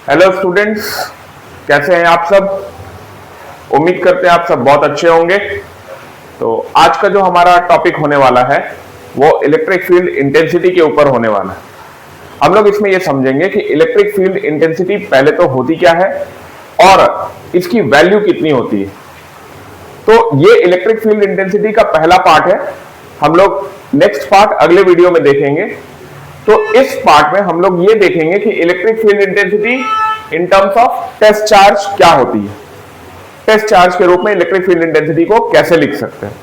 Hello students, कैसे हैं आप सब। उम्मीद करते हैं आप सब बहुत अच्छे होंगे। तो आज का जो हमारा टॉपिक होने वाला है वो इलेक्ट्रिक फील्ड इंटेंसिटी के ऊपर होने वाला है। हम लोग इसमें ये समझेंगे कि इलेक्ट्रिक फील्ड इंटेंसिटी पहले तो होती क्या है और इसकी वैल्यू कितनी होती है। तो ये इलेक्ट्रिक फील्ड इंटेंसिटी का पहला पार्ट है। हम लोग नेक्स्ट पार्ट अगले वीडियो में देखेंगे। तो इस पार्ट में हम लोग ये देखेंगे कि electric field intensity in terms of test charge क्या होती है। टेस्ट चार्ज के रूप में इलेक्ट्रिक फील्ड इंटेंसिटी को कैसे लिख सकते हैं।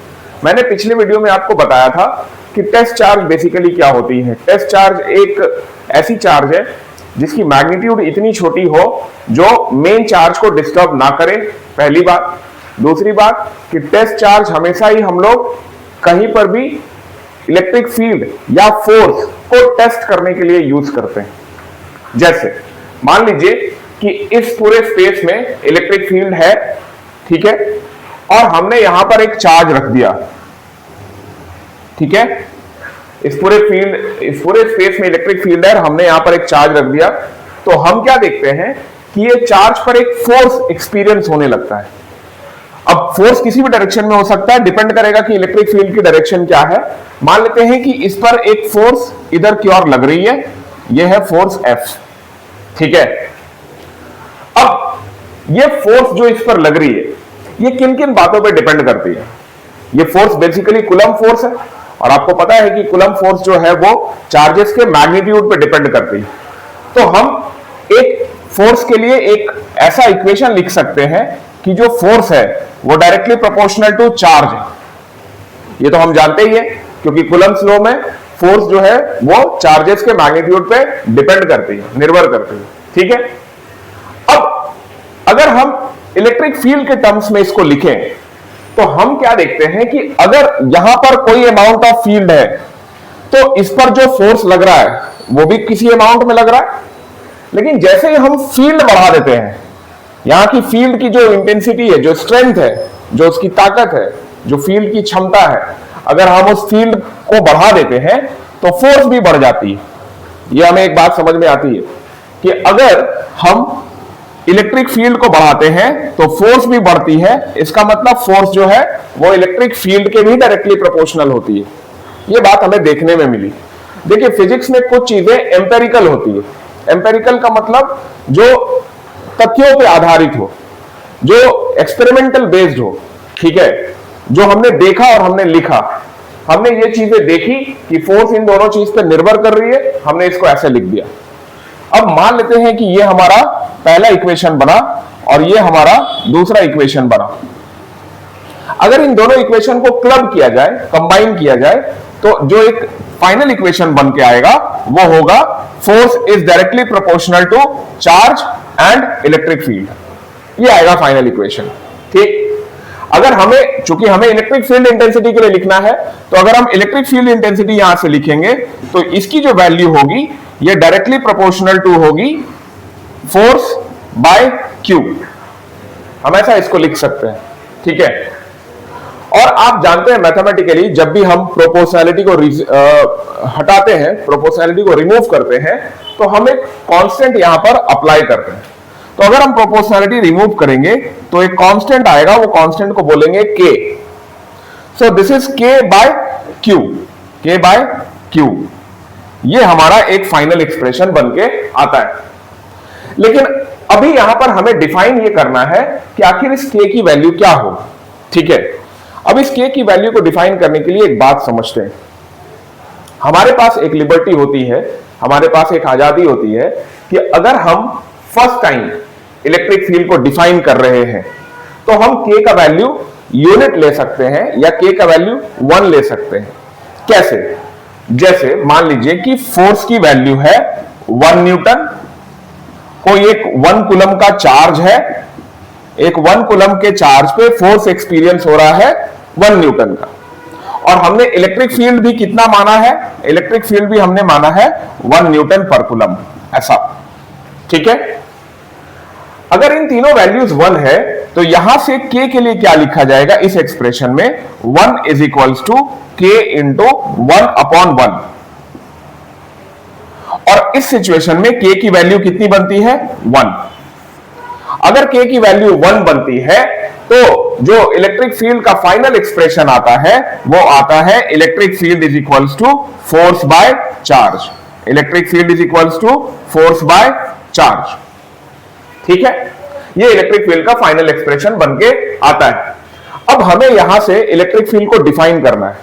मैंने पिछले वीडियो में आपको बताया था कि टेस्ट चार्ज बेसिकली क्या होती है। टेस्ट चार्ज एक ऐसी चार्ज है जिसकी मैग्नीट्यूड इतनी छोटी हो जो मेन चार्ज को डिस्टर्ब ना करे, पहली बात। दूसरी बात कि टेस्ट चार्ज हमेशा ही हम लोग कहीं पर भी इलेक्ट्रिक फील्ड या फोर्स को टेस्ट करने के लिए यूज करते हैं। जैसे मान लीजिए कि इस पूरे स्पेस में इलेक्ट्रिक फील्ड है, ठीक है, और हमने यहां पर एक चार्ज रख दिया, ठीक है। इस पूरे स्पेस में इलेक्ट्रिक फील्ड है और हमने यहां पर एक चार्ज रख दिया। तो हम क्या देखते हैं कि ये चार्ज पर एक फोर्स एक्सपीरियंस होने लगता है। अब फोर्स किसी भी डायरेक्शन में हो सकता है, डिपेंड करेगा कि इलेक्ट्रिक फील्ड की डायरेक्शन क्या है। मान लेते हैं कि इस पर एक फोर्स इधर की ओर लग रही है, यह है फोर्स F, ठीक है। अब ये फोर्स जो इस पर लग रही है ये किन किन बातों पे डिपेंड करती है। ये फोर्स बेसिकली कूलम फोर्स है और आपको पता है कि कूलम फोर्स जो है वो चार्जेस के मैग्नीट्यूड पे डिपेंड करती है। तो हम एक फोर्स के लिए एक ऐसा इक्वेशन लिख सकते हैं कि जो फोर्स है वो डायरेक्टली प्रोपोर्शनल टू चार्ज है। ये तो हम जानते ही है क्योंकि कूलम्स लॉ में फोर्स जो है वो चार्जेस के मैग्नीट्यूड पे डिपेंड करती है, निर्भर करती है, ठीक है। अब अगर हम इलेक्ट्रिक फील्ड के टर्म्स में इसको लिखें तो हम क्या देखते हैं कि अगर यहां पर कोई अमाउंट ऑफ फील्ड है तो इस पर जो फोर्स लग रहा है वो भी किसी अमाउंट में लग रहा है। लेकिन जैसे ही हम फील्ड बढ़ा देते हैं, यहां की फील्ड की जो इंटेंसिटी है, जो स्ट्रेंथ है, जो उसकी ताकत है, जो फील्ड की क्षमता है, अगर हम उस फील्ड को बढ़ा देते हैं तो फोर्स भी बढ़ जाती है। यह हमें एक बात समझ में आती है कि अगर हम इलेक्ट्रिक फील्ड को बढ़ाते हैं तो फोर्स भी बढ़ती है। इसका मतलब फोर्स जो है वो इलेक्ट्रिक फील्ड के भी डायरेक्टली प्रोपोर्शनल होती है। यह बात हमें देखने में मिली। देखिए फिजिक्स में कुछ चीजें एम्पेरिकल होती है। एम्पेरिकल का मतलब जो तथ्यों पे आधारित हो, जो एक्सपेरिमेंटल बेस्ड हो, ठीक है, जो हमने देखा और हमने लिखा। हमने ये चीजें देखी कि फोर्स इन दोनों चीज पे निर्भर कर रही है, हमने इसको ऐसे लिख दिया। अब मान लेते हैं कि ये हमारा पहला इक्वेशन बना और ये हमारा दूसरा इक्वेशन बना। अगर इन दोनों इक्वेशन को क्लब किया जाए, कंबाइन किया जाए, तो जो एक फाइनल इक्वेशन बन के आएगा वो होगा force is directly proportional to charge and electric field. ये आएगा फाइनल इक्वेशन, ठीक। अगर हमें, चूंकि हमें इलेक्ट्रिक फील्ड इंटेंसिटी के लिए लिखना है, तो अगर हम इलेक्ट्रिक फील्ड इंटेंसिटी यहां से लिखेंगे तो इसकी जो वैल्यू होगी ये डायरेक्टली प्रोपोर्शनल टू होगी फोर्स बाय क्यू। हम ऐसा इसको लिख सकते हैं, ठीक है। और आप जानते हैं मैथमेटिकली जब भी हम प्रोपोर्शनैलिटी को हटाते हैं, प्रोपोर्शनैलिटी को रिमूव करते हैं, तो हम एक कांस्टेंट यहां पर अप्लाई करते हैं। तो अगर हम प्रोपोर्शनैलिटी रिमूव करेंगे तो एक कांस्टेंट आएगा, वो कांस्टेंट को बोलेंगे k। So this is k by q, k by q। ये हमारा एक फाइनल एक्सप्रेशन बनके आता है। लेकिन अभी यहां पर हमें डिफाइन ये करना है कि आखिर इस k की वैल्यू क्या हो, ठीक है। अब इस k की वैल्यू को डिफाइन करने के लिए एक बात समझते हैं। हमारे पास एक लिबर्टी होती है, हमारे पास एक आजादी होती है कि अगर हम फर्स्ट टाइम इलेक्ट्रिक फील्ड को डिफाइन कर रहे हैं तो हम k का वैल्यू यूनिट ले सकते हैं या k का वैल्यू 1 ले सकते हैं। कैसे? जैसे मान लीजिए कि फोर्स की वैल्यू है 1 न्यूटन, कोई एक 1 कूलम का चार्ज है, एक 1 कूलम के चार्ज पे फोर्स एक्सपीरियंस हो रहा है 1 न्यूटन का, और हमने इलेक्ट्रिक फील्ड भी कितना माना है, इलेक्ट्रिक फील्ड भी हमने माना है 1 न्यूटन पर कूलम, ऐसा, ठीक है। अगर इन तीनों वैल्यूज 1 है तो यहां से k के लिए क्या लिखा जाएगा इस एक्सप्रेशन में, 1 is equals to k into 1 upon 1। और इस सिचुएशन में k की वैल्यू कितनी बनती है 1। अगर k की वैल्यू 1 बनती है तो जो इलेक्ट्रिक फील्ड का फाइनल एक्सप्रेशन आता है वो आता है electric field is equals to force by charge. Electric field is equals to force by charge. ठीक है, ये इलेक्ट्रिक फील्ड का फाइनल एक्सप्रेशन बनके आता है। अब हमें यहां से इलेक्ट्रिक फील्ड को डिफाइन करना है।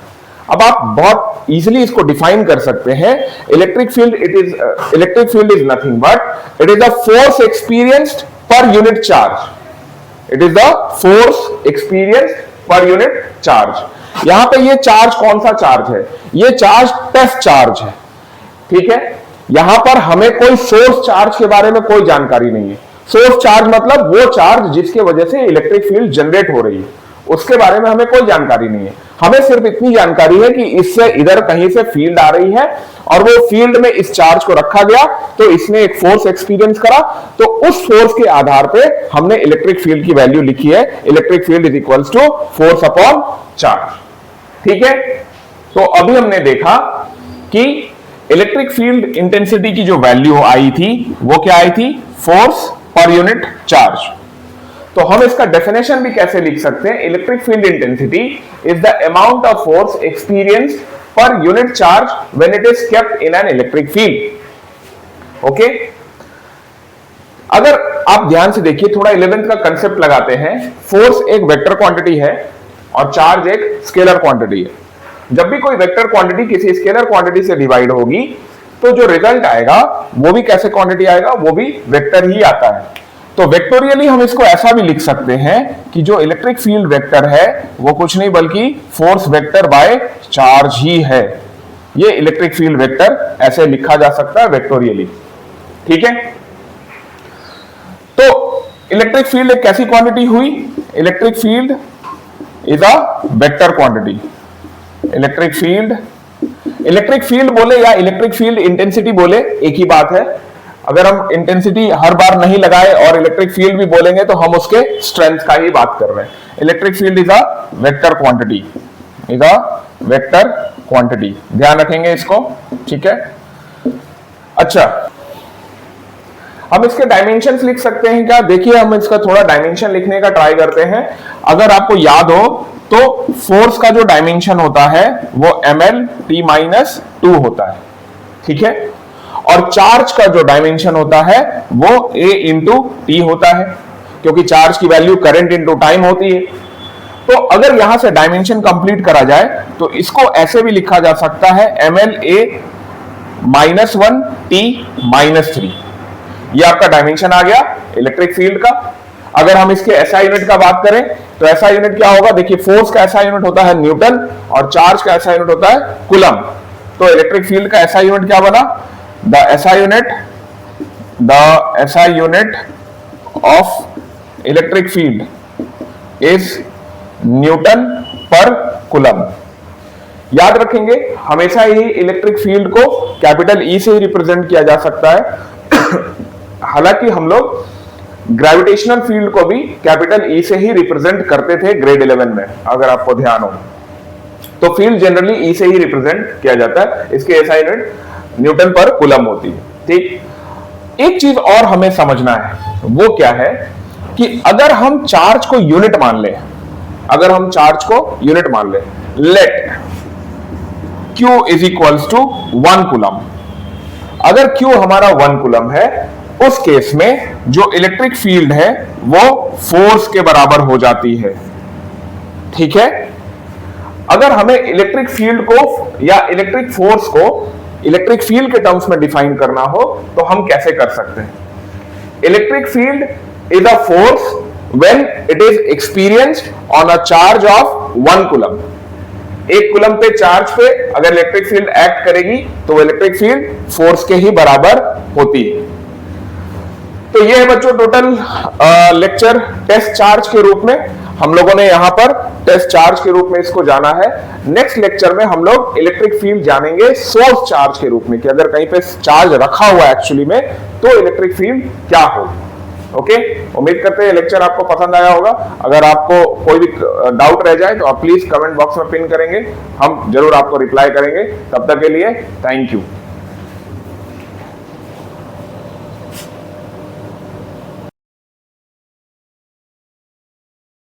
अब आप बहुत इजीली इसको डिफाइन कर सकते हैं। Electric field is nothing but it is the force experienced per unit charge. It is the force experienced per unit charge. यहां पे ये चार्ज कौन सा चार्ज है? ये चार्ज टेस्ट चार्ज है। ठीक है, यहां पर हमें कोई सोर्स चार्ज के बारे में कोई जानकारी नहीं है। सोर्स चार्ज मतलब वो चार्ज जिसके वजह से इलेक्ट्रिक फील्ड जनरेट हो रही है, उसके बारे में हमें कोई जानकारी नहीं है। हमें सिर्फ इतनी जानकारी है कि इससे इधर कहीं से फील्ड आ रही है और वो फील्ड में इस चार्ज को रखा गया तो इसने एक फोर्स एक्सपीरियंस करा, तो उस फोर्स के आधार पे हमने इलेक्ट्रिक फील्ड की वैल्यू लिखी है। Electric field is equals to force upon charge. ठीक है, तो अभी हमने देखा कि इलेक्ट्रिक फील्ड इंटेंसिटी की जो वैल्यू आई थी वो क्या आई थी? Force per unit charge. तो हम इसका डेफिनेशन भी कैसे लिख सकते हैं? Electric field intensity is the amount of force experienced per unit charge when it is kept in an electric field. Okay, अगर आप ध्यान से देखिए, थोड़ा 11th का कंसेप्ट लगाते हैं। फोर्स एक वेक्टर क्वांटिटी है और चार्ज एक स्केलर क्वांटिटी है। जब भी कोई वेक्टर क्वांटिटी किसी स्केलर क्वांटिटी से डिवाइड होगी तो जो रिजल्ट आएगा वो भी कैसे क्वांटिटी आएगा? वो भी वेक्टर ही आता है। तो वेक्टोरियली हम इसको ऐसा भी लिख सकते हैं कि जो इलेक्ट्रिक फील्ड वेक्टर है वो कुछ नहीं बल्कि फोर्स वेक्टर बाय चार्ज ही है। ये इलेक्ट्रिक फील्ड वेक्टर ऐसे लिखा जा सकता है वेक्टोरियली। ठीक है, तो इलेक्ट्रिक फील्ड एक कैसी क्वांटिटी हुई? Electric field is a vector quantity. Electric field बोले या इलेक्ट्रिक फील्ड इंटेंसिटी बोले एक ही बात है। अगर हम इंटेंसिटी हर बार नहीं लगाए और इलेक्ट्रिक फील्ड भी बोलेंगे तो हम उसके स्ट्रेंथ का ही बात कर रहे हैं। Electric field is a vector quantity, ध्यान रखेंगे इसको। ठीक है, अच्छा, हम इसके डायमेंशंस लिख सकते हैं क्या? देखिए, हम इसका थोड़ा डायमेंशन लिखने का ट्राई करते हैं। अगर आपको याद हो तो फोर्स का जो डायमेंशन होता है वो ml/-2 होता है। ठीक है, और चार्ज का जो डायमेंशन होता है वो A/T होता है, क्योंकि चार्ज की वैल्यू करंट इंटू टाइम होती है। तो अगर यहां से डायमेंशन कंप्लीट करा जाए तो इसको ऐसे भी लिखा जा सकता है ml(A-1T-3). ये आपका डायमेंशन आ गया इलेक्ट्रिक फील्ड का। अगर हम इसके SI यूनिट का बात करें तो SI यूनिट क्या होगा? देखिए, फोर्स का SI यूनिट होता है न्यूटन और चार्ज का SI यूनिट होता है कूलम। तो इलेक्ट्रिक फील्ड का SI यूनिट क्या बना? The SI unit of electric field is Newton per Coulomb। याद रखेंगे, हमेशा ही इलेक्ट्रिक फील्ड को कैपिटल E से ही रिप्रेजेंट किया जा सकता है। हालांकि हम लोग ग्रेविटेशनल फील्ड को भी कैपिटल E से ही रिप्रेजेंट करते थे ग्रेड 11 में, अगर आपको ध्यान हो तो फील्ड जनरली E से ही रिप्रेजेंट किया जाता है। इसके SI यूनिट न्यूटन पर कूलम होती है। ठीक, एक चीज और हमें समझना है, वो क्या है कि अगर हम चार्ज को यूनिट मान ले, let Q is equals to 1 coulomb. अगर Q हमारा 1 कूलम है, उस केस में जो इलेक्ट्रिक फील्ड है वो फोर्स के बराबर हो जाती है। ठीक है, अगर हमें इलेक्ट्रिक फील्ड को या इलेक्ट्रिक फोर्स को इलेक्ट्रिक फील्ड के टर्म्स में डिफाइन करना हो तो हम कैसे कर सकते हैं? Electric field is a force when it is experienced on a charge of 1 coulomb. 1 coulomb पे चार्ज पे अगर इलेक्ट्रिक फील्ड एक्ट करेगी तो वो इलेक्ट्रिक फील्ड फोर्स के ही बराबर होती है। तो ये है बच्चों टोटल लेक्चर टेस्ट चार्ज के रूप में। हम लोगों ने यहां पर टेस्ट चार्ज के रूप में इसको जाना है। नेक्स्ट लेक्चर में हम लोग इलेक्ट्रिक फील्ड जानेंगे सोर्स चार्ज के रूप में, कि अगर कहीं पे चार्ज रखा हुआ है एक्चुअली में तो इलेक्ट्रिक फील्ड क्या हो। ओके, उम्मीद करते हैं लेक्चर आपको पसंद आया होगा। अगर आपको कोई भी डाउट रह जाए तो आप प्लीज कमेंट बॉक्स में पिन करेंगे, हम जरूर आपको रिप्लाई करेंगे। तब तक के लिए थैंक यू।